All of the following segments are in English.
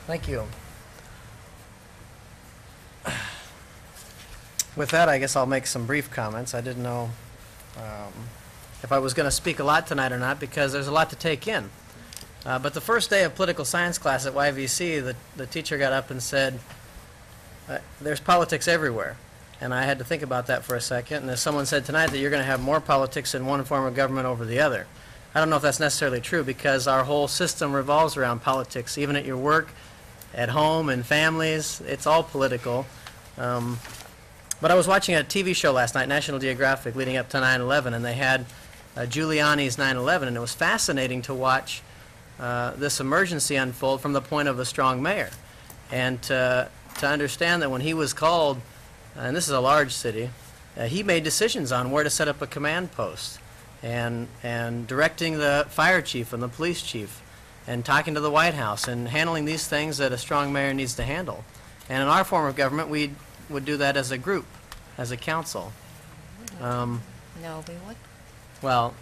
Thank you. With that, I guess I'll make some brief comments. I didn't know if I was going to speak a lot tonight or not because there's a lot to take in. But the first day of political science class at YVC, the teacher got up and said, there's politics everywhere. And I had to think about that for a second. And as someone said tonight that you're going to have more politics in one form of government over the other. I don't know if that's necessarily true because our whole system revolves around politics. Even at your work, at home, in families, it's all political. But I was watching a TV show last night, National Geographic, leading up to 9/11, and they had Giuliani's 9/11, and it was fascinating to watch this emergency unfold from the point of a strong mayor. And to understand that when he was called, and this is a large city, he made decisions on where to set up a command post and directing the fire chief and the police chief and talking to the White House and handling these things that a strong mayor needs to handle. And in our form of government, we would do that as a group, as a council. No, we would. Well,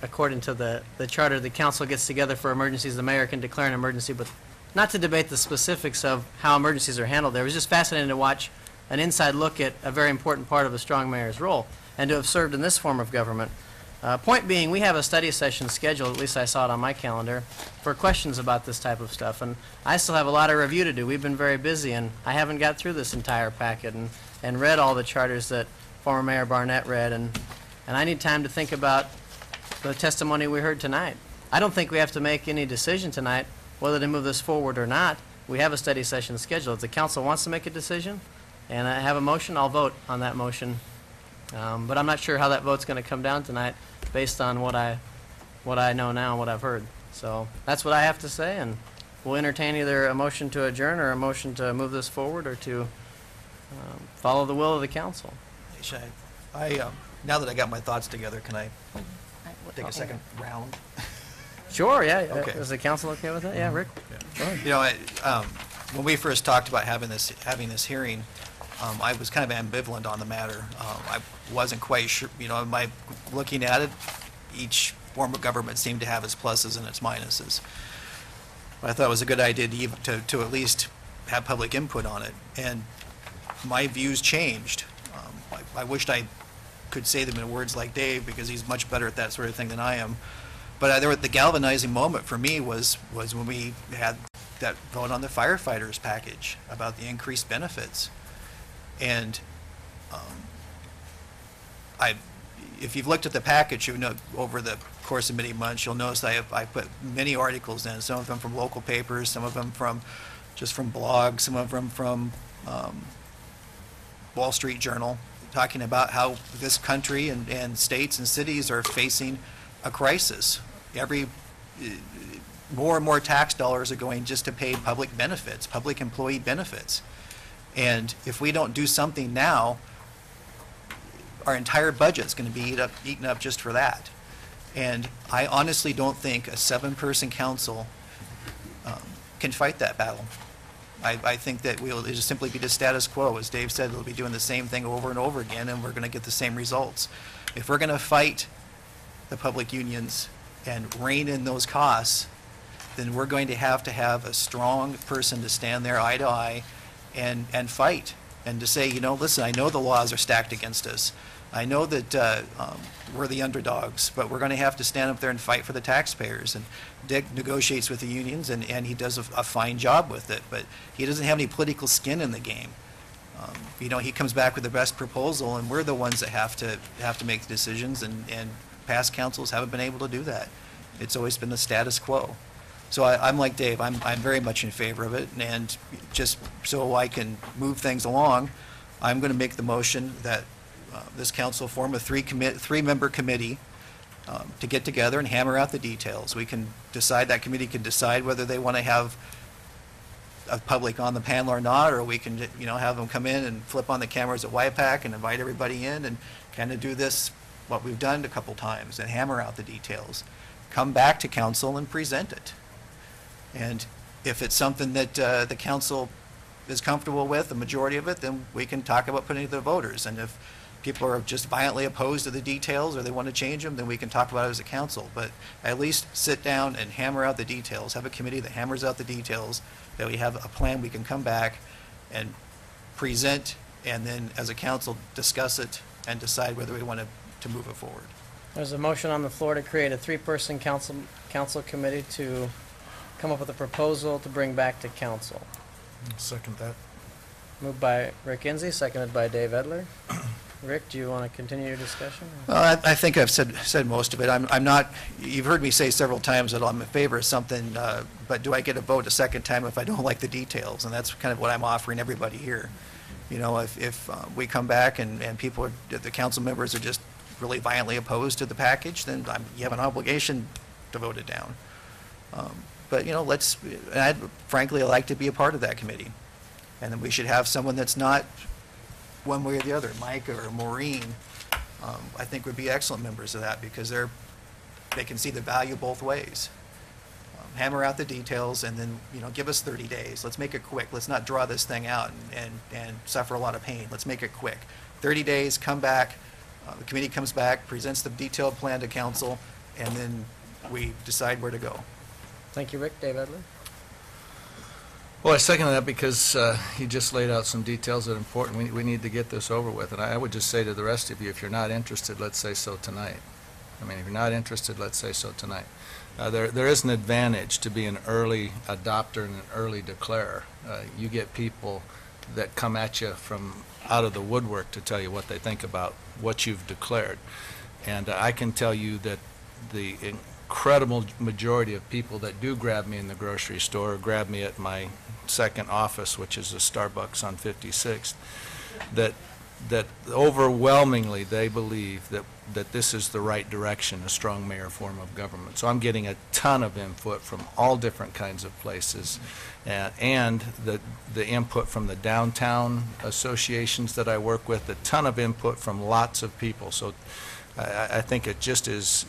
according to the charter, the council gets together for emergencies. The mayor can declare an emergency, but not to debate the specifics of how emergencies are handled. It was just fascinating to watch an inside look at a very important part of a strong mayor's role and to have served in this form of government. Point being, we have a study session scheduled, at least I saw it on my calendar, for questions about this type of stuff. And I still have a lot of review to do. We've been very busy, and I haven't got through this entire packet and read all the charters that former Mayor Barnett read. And I need time to think about the testimony we heard tonight. I don't think we have to make any decision tonight whether to move this forward or not. We have a study session scheduled. If the council wants to make a decision and I have a motion, I'll vote on that motion. But I'm not sure how that vote's going to come down tonight based on what I know now and what I've heard. So that's what I have to say, and we'll entertain either a motion to adjourn or a motion to move this forward or to follow the will of the council. Hey, Shay, now that I got my thoughts together, can I take a second round? Sure, yeah. Okay. Is the council okay with that? Yeah, Rick? Yeah. You know, when we first talked about having this hearing, I was kind of ambivalent on the matter. I wasn't quite sure, you know, looking at it, each form of government seemed to have its pluses and its minuses. But I thought it was a good idea to at least have public input on it. And my views changed. I wished I could say them in words like Dave because he's much better at that sort of thing than I am. But the galvanizing moment for me was when we had that vote on the firefighters package about the increased benefits. And if you've looked at the package, you know, over the course of many months, you'll notice I put many articles in, some of them from local papers, some of them from blogs, some of them from Wall Street Journal, talking about how this country and states and cities are facing a crisis. More and more tax dollars are going just to pay public benefits, public employee benefits. And if we don't do something now, our entire budget's going to be eaten up just for that. And I honestly don't think a 7-person council can fight that battle. I think that it'll just simply be the status quo. As Dave said, we'll be doing the same thing over and over again, and we're going to get the same results. If we're going to fight the public unions and rein in those costs, then we're going to have a strong person to stand there eye to eye and fight, and to say, you know, listen, I know the laws are stacked against us. I know that we're the underdogs, but we're going to have to stand up there and fight for the taxpayers. And Dick negotiates with the unions, and he does a fine job with it, but he doesn't have any political skin in the game. You know, he comes back with the best proposal, and we're the ones that have to make the decisions, and past councils haven't been able to do that. It's always been the status quo. So I'm like Dave. I'm very much in favor of it, and just so I can move things along, I'm going to make the motion that this council form a three-member committee to get together and hammer out the details. We can decide, that committee can decide whether they want to have a public on the panel or not, or we can, you know, have them come in and flip on the cameras at YPAC and invite everybody in and kind of do this, what we've done a couple times, and hammer out the details. Come back to council and present it. And if it's something that the council is comfortable with, the majority of it, then we can talk about putting it to the voters. And if people are just violently opposed to the details or they want to change them, then we can talk about it as a council. But at least sit down and hammer out the details. Have a committee that hammers out the details, that we have a plan we can come back and present, and then as a council discuss it and decide whether we want to move it forward. There's a motion on the floor to create a three-person council committee to come up with a proposal to bring back to council. Second that. Moved by Rick Insee, seconded by Dave Edler. Rick, do you want to continue your discussion? Well, I think I've said most of it. I'm not, you've heard me say several times that I'm in favor of something, but do I get a vote a second time if I don't like the details? And that's kind of what I'm offering everybody here. You know, if we come back and people, the council members are just really violently opposed to the package, then you have an obligation to vote it down. But, you know, I'd frankly like to be a part of that committee. And then we should have someone that's not one way or the other. Mike or Maureen, I think would be excellent members of that because they can see the value both ways. Hammer out the details and then, you know, give us 30 days. Let's make it quick. Let's not draw this thing out and suffer a lot of pain. Let's make it quick. 30 days, come back, the committee comes back, presents the detailed plan to council, and then we decide where to go. Thank you, Rick. Dave Edler? Well, I second that because he just laid out some details that are important. We need to get this over with. And I would just say to the rest of you, if you're not interested, let's say so tonight. I mean, if you're not interested, let's say so tonight. There is an advantage to being an early adopter and an early declarer. You get people that come at you from out of the woodwork to tell you what they think about what you've declared. And I can tell you that the incredible majority of people that do grab me in the grocery store or grab me at my second office, which is a Starbucks on 56th, that overwhelmingly they believe that this is the right direction, a strong mayor form of government. So I'm getting a ton of input from all different kinds of places, and the input from the downtown associations that I work with, a ton of input from lots of people. So I think it just is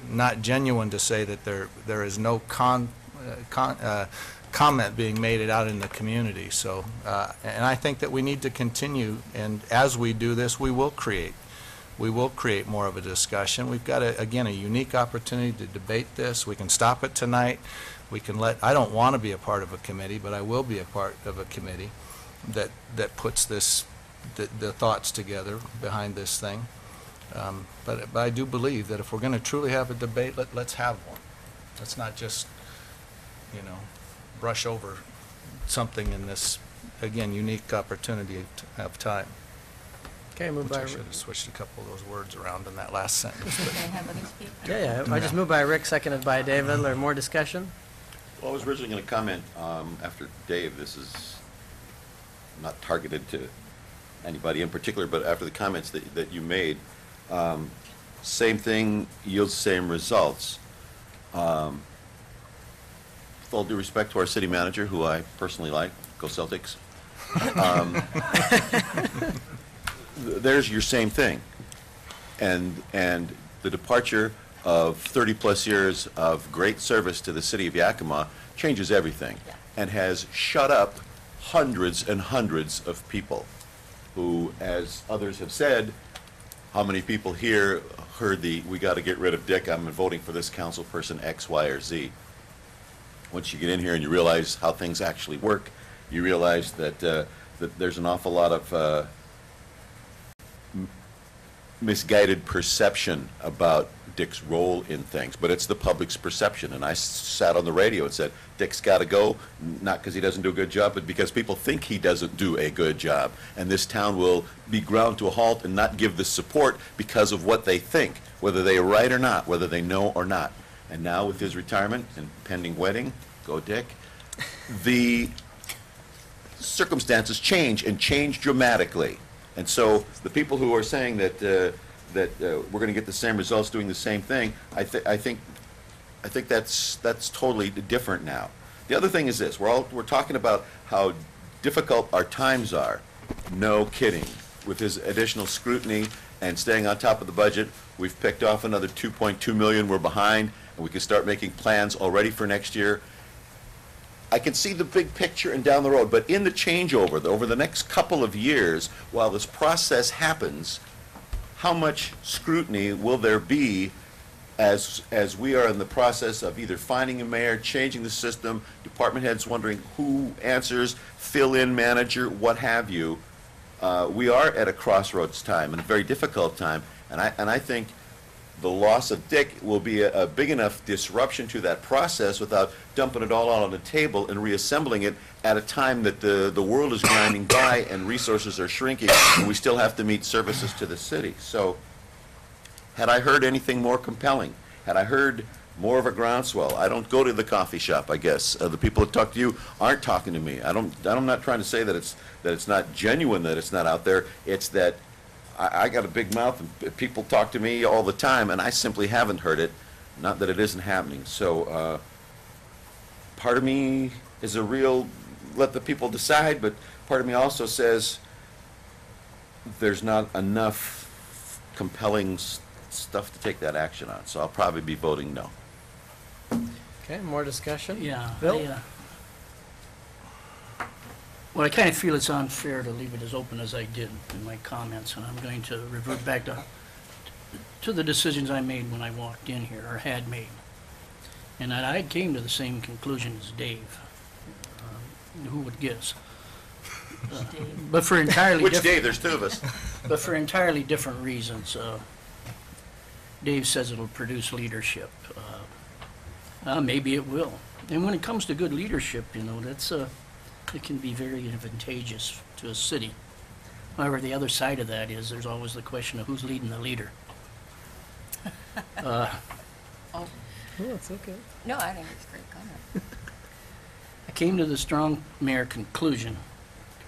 not genuine to say that there is no comment being made out in the community. So, and I think that we need to continue, and as we do this, we will create more of a discussion. We've got, again, a unique opportunity to debate this. We can stop it tonight. We can I don't want to be a part of a committee, but I will be a part of a committee that puts the thoughts together behind this thing. But I do believe that if we're going to truly have a debate, let's have one. Let's not just, you know, brush over something in this, again, unique opportunity to have time. Okay, moved by I should have switched a couple of those words around in that last sentence. Can I have others speak? Yeah, I just moved by Rick, seconded by Dave Edler. More discussion? Well, I was originally going to comment after Dave. This is not targeted to anybody in particular, but after the comments that you made, same thing yields same results. With all due respect to our city manager, who I personally like, go Celtics, there's your same thing. And the departure of 30-plus years of great service to the city of Yakima changes everything and has shut up hundreds and hundreds of people who, as others have said, how many people here heard we got to get rid of Dick, I'm voting for this council person X, Y, or Z. Once you get in here and you realize how things actually work, you realize that that there's an awful lot of misguided perception about Dick's role in things, but it's the public's perception. And I sat on the radio and said, Dick's got to go, not because he doesn't do a good job, but because people think he doesn't do a good job. And this town will be ground to a halt and not give the support because of what they think, whether they are right or not, whether they know or not. And now with his retirement and pending wedding, go Dick, the circumstances change and change dramatically. And so the people who are saying that we're going to get the same results doing the same thing, I think that's totally different now. The other thing is this: we're talking about how difficult our times are. No kidding. With his additional scrutiny and staying on top of the budget, we've picked off another $2.2 million. We're behind, and we can start making plans already for next year. I can see the big picture and down the road, but in the changeover, over the next couple of years, while this process happens, how much scrutiny will there be as we are in the process of either finding a mayor, changing the system, department heads wondering who answers, fill-in manager, what have you. We are at a crossroads time, and a very difficult time, and I think the loss of Dick will be a big enough disruption to that process without dumping it all out on the table and reassembling it at a time that the world is grinding by and resources are shrinking, and we still have to meet services to the city. So, had I heard anything more compelling, had I heard more of a groundswell, I don't go to the coffee shop, I guess. The people that talk to you aren't talking to me. I'm not trying to say that it's not genuine, that it's not out there. It's that I got a big mouth and people talk to me all the time, and I simply haven't heard it. Not that it isn't happening. So part of me is a real let the people decide, but part of me also says there's not enough compelling stuff to take that action on. So I'll probably be voting no. Okay, more discussion? Yeah. Bill? Well, I kind of feel it's unfair to leave it as open as I did in my comments, and I'm going to revert back to the decisions I made when I walked in here, or had made. And I came to the same conclusion as Dave. Who would guess? But for entirely Which different... Dave? There's two of us. But for entirely different reasons. Dave says it'll produce leadership. Maybe it will. And when it comes to good leadership, you know, it can be very advantageous to a city. However, the other side of that is there's always the question of who's leading the leader. Oh, It's okay. no, I think it's a great comment. I came to the strong mayor conclusion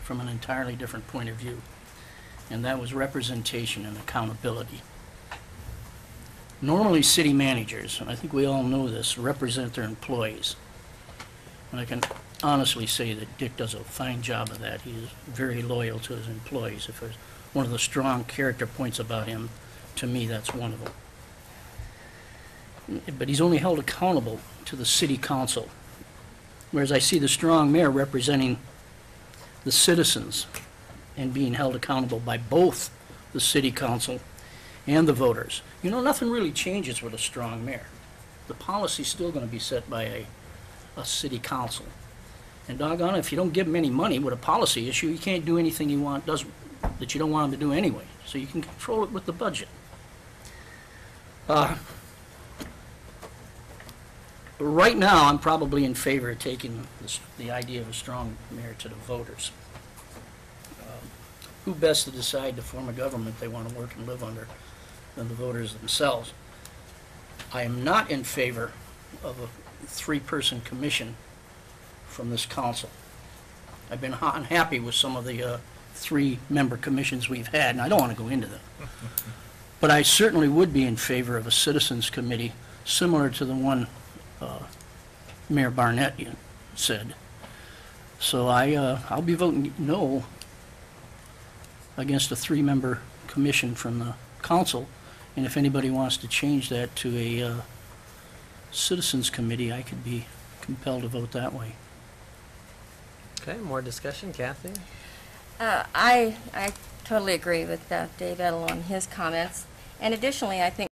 from an entirely different point of view, and that was representation and accountability. Normally, city managers, and I think we all know this, represent their employees. And I can honestly say that Dick does a fine job of that. He is very loyal to his employees. If there's one of the strong character points about him, to me, that's one of them. But he's only held accountable to the city council, whereas I see the strong mayor representing the citizens and being held accountable by both the city council and the voters. You know, nothing really changes with a strong mayor. The policy's still going to be set by a city council. And doggone it, if you don't give him any money with a policy issue, you can't do anything you want, that you don't want him to do anyway. So you can control it with the budget. Right now, I'm probably in favor of taking the idea of a strong mayor to the voters. Who best to decide to form a government they want to work and live under than the voters themselves? I am not in favor of a 3-person commission from this council. I've been unhappy with some of the 3-member commissions we've had, and I don't want to go into them. But I certainly would be in favor of a citizens committee similar to the one Mayor Barnett said. So I'll be voting no against a 3-member commission from the council, and if anybody wants to change that to a citizens committee, I could be compelled to vote that way. Okay, more discussion, Kathy? I totally agree with Dave Edel on his comments. And additionally, I think